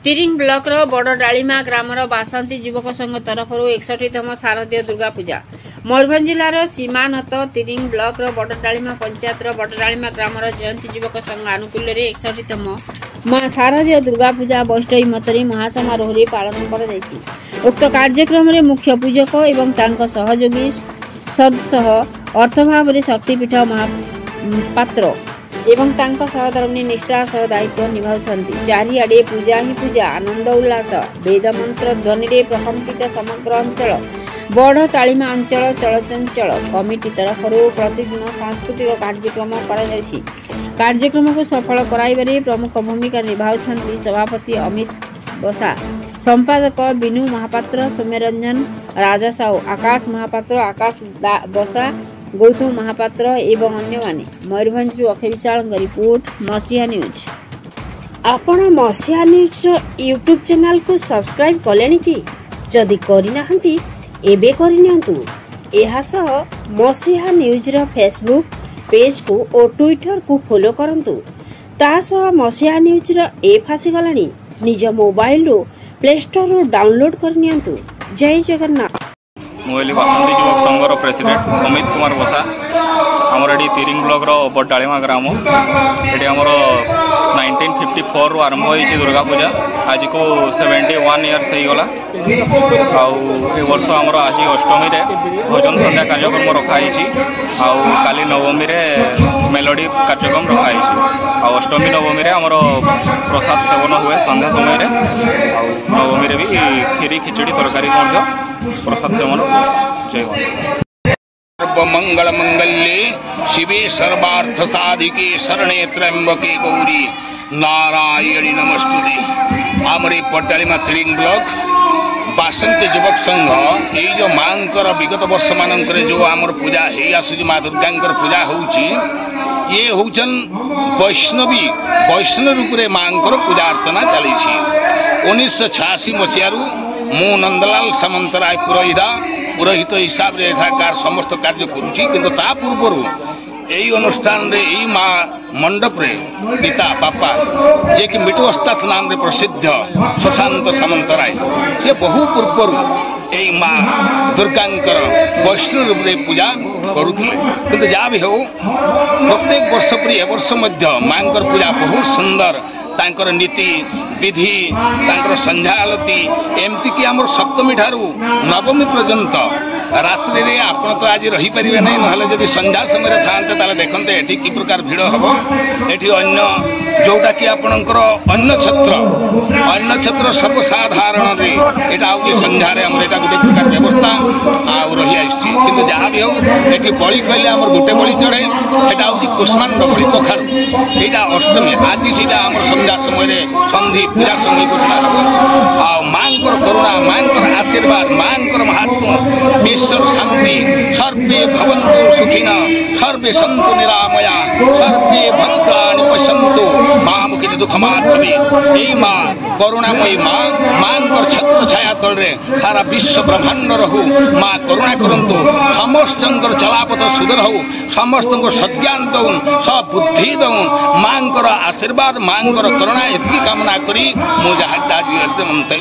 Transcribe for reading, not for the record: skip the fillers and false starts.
तिरिंग block रो बड़ डालीमा grammar बासंती युवक संघ तरफ 61तम शारदीय दुर्गा पूजा मयूरभंज जिलार सीमानत तिरिंग ब्लॉक रो बड़ डालीमा पंचायत रो बड़ डालीमा ग्रामर जयंती युवक संघ आनुकूल्य 61तम मां शारदीय दुर्गा पूजा वैष्णवी मतरी महासमारोह पालन कर उक्त कार्यक्रम रे मुख्य पूजक एवं तांको सहयोगी सदसह अर्थभाव शक्तिपीठ महापात्र एवं तांका सहधर्मिणी निष्ठा सह दायित्व निभाउछन्ति। चारिआडे पूजा ही पूजा आनंद उल्लास वेद मंत्र ध्वनि प्रकम्पित समग्र अंचल बड़ तालीमा अंचल चलचंचल कमिटी तरफ प्रतिदिन सांस्कृतिक कार्यक्रम कार्यक्रम को सफल कराइबारे प्रमुख भूमिका निभाउछन्ति सभापति अमित बसा, संपादक बिनु महापात्र, सौम्यरंजन राजा साहू, आकाश महापात्र, आकाश बसा, गौतम महापात्र एवं अन्य माने। मयूरभंज अक्षय विशाल रिपोर्ट मसीहा न्यूज। आपण मसीहा न्यूज यूट्यूब चैनल को सब्सक्राइब कलेनी कि जदि करिनाहंती एबे करिनियंतु। एहा सह मसीहा न्यूज रो फेसबुक पेज को और ट्विटर को फॉलो करंतु। ता सह मसीहा न्यूज रो ऐप आसी गलानी निज मोबाइल रो प्ले स्टोर रो डाउनलोड करनियंतु। जय जगन्नाथ। मुझे बासंती युवक संघर प्रेसिडेंट अमित कुमार बसा आमर ये तिरिंग ब्लॉक बड़ डालीमा ग्राम ये आमर 1954 रु आरंभ होती दुर्गा पूजा आज को 71 इयर्स होगला वर्ष आमर आज अष्टमी रे भोजन संध्या कार्यक्रम रखाई काली नवमी रे मेलोडी कार्यक्रम रखाई अष्टमी नवमी रे आमर प्रसाद सेवन हुए संध्या समय रे नवमी रे भी खीरी खिचड़ी तरकारी प्रसाद सेवन जय मंगल मंगल्ये शिवे सर्वार्थ साधिके शरणे त्र्यंबके गौरी नारायणी नमस्तुते। आमरे पड्डालीमा तिरिंग ब्लॉक बासंती युवक संघ ये जो मांकर विगत वर्ष मानकर जो आमर पूजा हे आसुची माँ दुर्गा पूजा होउची ये होचन वैष्णवी वैष्णव रूप रे मांकर पूजा अर्चना चली 1986 मसीह मु नंदलाल सामंतराय पुरोहित हिसाब से एठाकार समस्त कार्य करुची किंतु ता पूर्व यही अनुष्ठान रे यही माँ मंडप रे पिता बापा जे कि मिटुअस्ताथ नाम रे प्रसिद्ध सुशांत सामंतराय से बहु पूर्व यही माँ दुर्गांकर वैष्णव रूप रे पूजा करुले किंतु जहाँ भी हो प्रत्येक वर्ष पर वर्ष मध्य मांकर पूजा बहुत सुंदर तांकर नीति विधि तांकर संध्या आलती एमती कि आमर सप्तमी ठारू नवमी पर्यंत रात्रि रे आपण तो आज रही परिबे नहीं नहले जदि संध्या समय रे थांते ताले देखंते एठी की प्रकार भीड़ हबो एठी अन्य जोटा कि आपणकर अन्य क्षेत्र सब साधारण रे एटा आउची संध्या रे हमर एटा गुटे प्रकार व्यवस्था आ रही आइछि किंतु जहाँ भी हो एठी बळी कहले हमर गुटे बळी चढ़े एटा आउची कुष्मांड बळी कखारु एटा अष्टमी आज सेटा हमर संध्या समय रे संधि पूजा समय घोषणा हबो आ मांकर करुणा मांकर आशीर्वाद मांकर महात्मा ईश्वर शांति सर्वे भवन्तु सुखिना सर्वे सन्तु निरामया सर्वे भद्राणि पश्यन्तु मां मुखि दुःखमात्मनि ए मां करुणामयी मां मांकर छत्र छाया तल रे सारा विश्व ब्रह्मांड रहू मां करुणा करंतु समस्तंकर चलापथ सुदर हो समस्तंकर सज्ञान दउन सब बुद्धि दउन मांकर आशीर्वाद मांकर करुणा एतकी कामना करी मु जहा मंतव्य